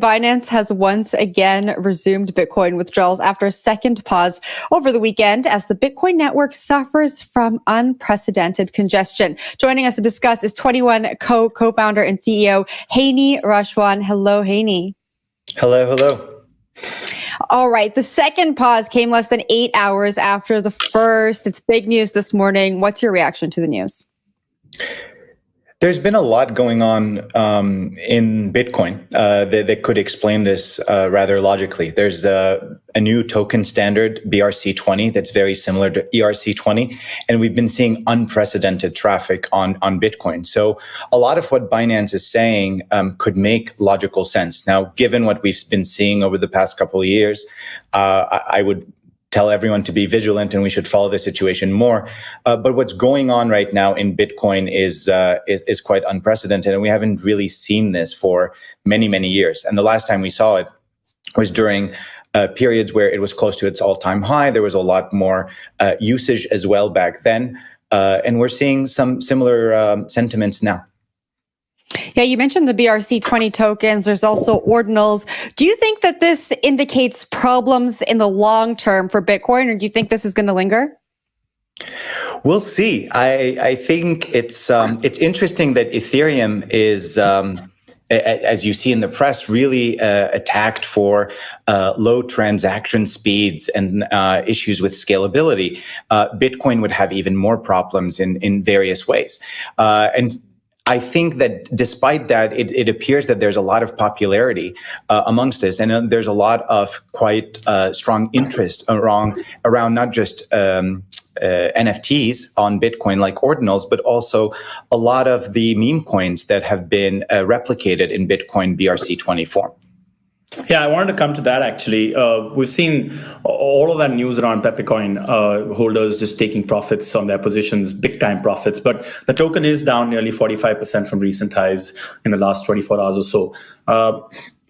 Binance has once again resumed Bitcoin withdrawals after a second pause over the weekend as the Bitcoin network suffers from unprecedented congestion. Joining us to discuss is 21 co-founder and CEO Hany Rashwan. Hello, Hany. Hello. All right. The second pause came less than 8 hours after the first. It's big news this morning. What's your reaction to the news? There's been a lot going on in Bitcoin that could explain this rather logically. There's a new token standard, BRC20, that's very similar to ERC20, and we've been seeing unprecedented traffic on Bitcoin. So a lot of what Binance is saying could make logical sense. Now, given what we've been seeing over the past couple of years, I would tell everyone to be vigilant and we should follow the situation more. But what's going on right now in Bitcoin is quite unprecedented, and we haven't really seen this for many, many years. And the last time we saw it was during periods where it was close to its all-time high. There was a lot more usage as well back then, and we're seeing some similar sentiments now. Yeah, you mentioned the BRC20 tokens. There's also ordinals. Do you think that this indicates problems in the long term for Bitcoin, or do you think this is going to linger? We'll see. I think it's interesting that Ethereum is, as you see in the press, really attacked for low transaction speeds and issues with scalability. Bitcoin would have even more problems in various ways. And I think that despite that, it appears that there's a lot of popularity amongst this, and there's a lot of quite strong interest around not just NFTs on Bitcoin like ordinals, but also a lot of the meme coins that have been replicated in Bitcoin BRC20 form. Yeah, I wanted to come to that actually. We've seen all of that news around Pepecoin holders just taking profits on their positions, big time profits. But the token is down nearly 45% from recent highs in the last 24 hours or so.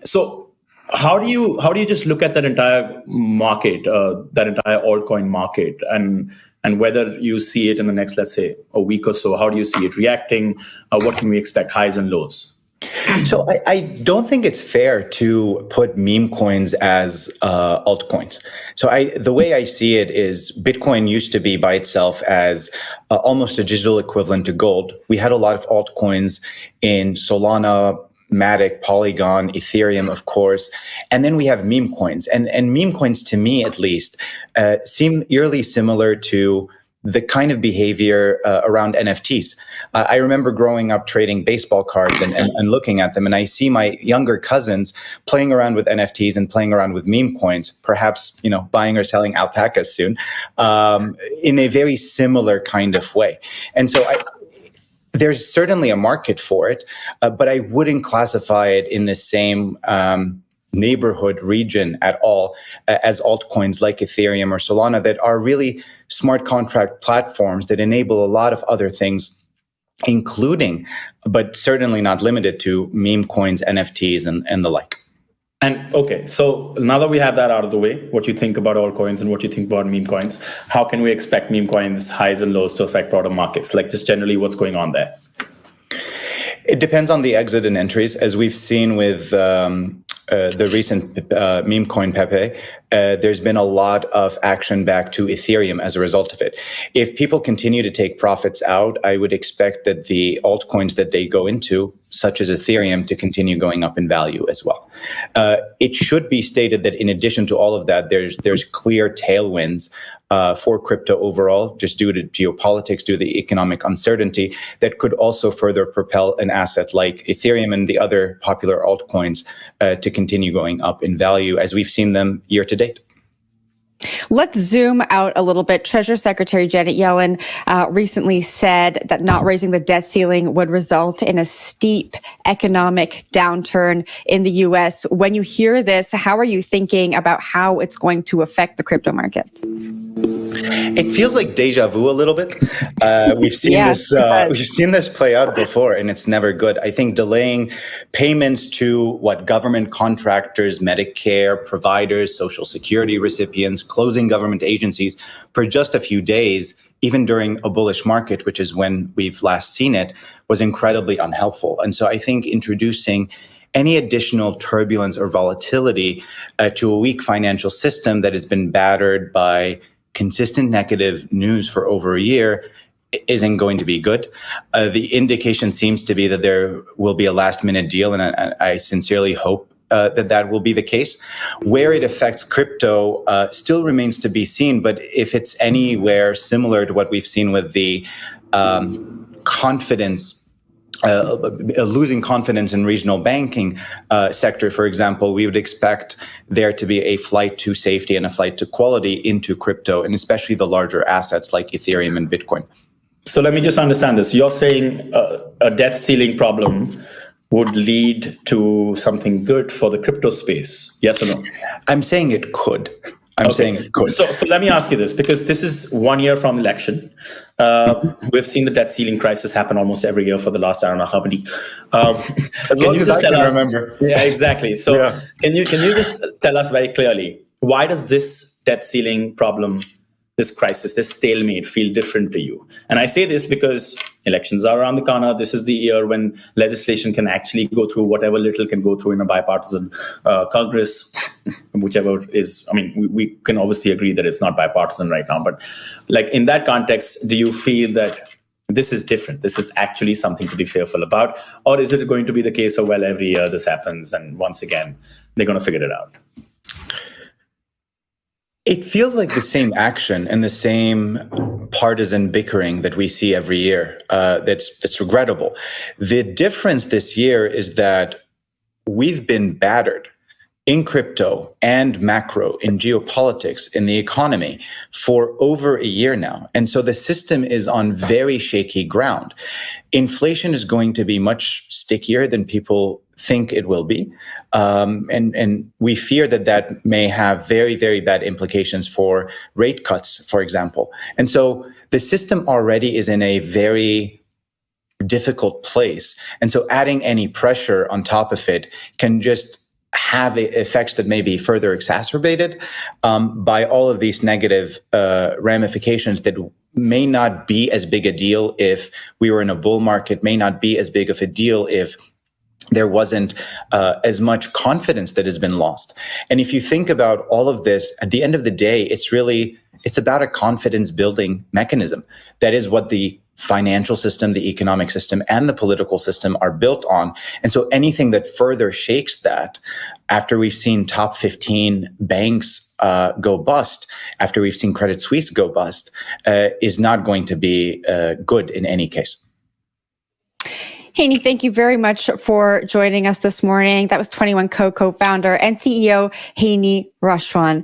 So how do you just look at that entire market, that entire altcoin market, and whether you see it in the next, let's say, a week or so? How do you see it reacting? What can we expect, highs and lows? So I don't think it's fair to put meme coins as altcoins. So the way I see it is Bitcoin used to be by itself as almost a digital equivalent to gold. We had a lot of altcoins in Solana, Matic, Polygon, Ethereum, of course. And then we have meme coins. And meme coins, to me at least, seem eerily similar to the kind of behavior around NFTs. I remember growing up trading baseball cards and looking at them, and I see my younger cousins playing around with NFTs and playing around with meme coins, perhaps buying or selling alpacas soon, in a very similar kind of way. And so there's certainly a market for it, but I wouldn't classify it in the same neighborhood region at all as altcoins like Ethereum or Solana that are really smart contract platforms that enable a lot of other things, including, but certainly not limited to, meme coins, NFTs, and the like. And okay, so now that we have that out of the way, what you think about altcoins and what you think about meme coins, how can we expect meme coins highs and lows to affect broader markets? Like just generally what's going on there? It depends on the exit and entries, as we've seen with the recent meme coin PEPE. There's been a lot of action back to Ethereum as a result of it. If people continue to take profits out, I would expect that the altcoins that they go into, such as Ethereum, to continue going up in value as well. It should be stated that in addition to all of that, there's clear tailwinds for crypto overall, just due to geopolitics, due to the economic uncertainty, that could also further propel an asset like Ethereum and the other popular altcoins to continue going up in value, as we've seen them year to date. Let's zoom out a little bit. Treasury Secretary Janet Yellen recently said that not raising the debt ceiling would result in a steep economic downturn in the U.S. When you hear this, how are you thinking about how it's going to affect the crypto markets? It feels like deja vu a little bit. We've seen we've seen this play out before, and it's never good. I think delaying payments to government contractors, Medicare providers, Social Security recipients, closing government agencies for just a few days, even during a bullish market, which is when we've last seen it, was incredibly unhelpful. And so I think introducing any additional turbulence or volatility to a weak financial system that has been battered by consistent negative news for over a year isn't going to be good. The indication seems to be that there will be a last-minute deal, and I sincerely hope that will be the case. Where it affects crypto still remains to be seen, but if it's anywhere similar to what we've seen with the losing confidence in regional banking sector, for example, we would expect there to be a flight to safety and a flight to quality into crypto, and especially the larger assets like Ethereum and Bitcoin. So let me just understand this. You're saying a debt ceiling problem would lead to something good for the crypto space, yes or no? I'm saying it could. Saying it could. So let me ask you this, because this is 1 year from election. We've seen the debt ceiling crisis happen almost every year for the last, I don't know how many. As long as I can remember. Yeah, exactly. So can you just tell us very clearly, why does this debt ceiling problem, this crisis, this stalemate feel different to you? And I say this because elections are around the corner. This is the year when legislation can actually go through whatever little can go through in a bipartisan Congress, whichever is, I mean, we can obviously agree that it's not bipartisan right now, but like in that context, do you feel that this is different? This is actually something to be fearful about? Or is it going to be the case of, well, every year this happens and once again, they're going to figure it out? It feels like the same action and the same partisan bickering that we see every year. That's regrettable. The difference this year is that we've been battered in crypto and macro, in geopolitics, in the economy for over a year now. And so the system is on very shaky ground. Inflation is going to be much stickier than people think it will be. And we fear that may have very, very bad implications for rate cuts, for example. And so the system already is in a very difficult place. And so adding any pressure on top of it can just have effects that may be further exacerbated by all of these negative ramifications that may not be as big a deal if we were in a bull market, may not be as big of a deal if there wasn't as much confidence that has been lost. And if you think about all of this, at the end of the day, it's about a confidence building mechanism. That is what the financial system, the economic system, and the political system are built on. And so anything that further shakes that, after we've seen top 15 banks go bust, after we've seen Credit Suisse go bust, is not going to be good in any case. Hany, thank you very much for joining us this morning. That was 21 Co co-founder and CEO Hany Rashwan.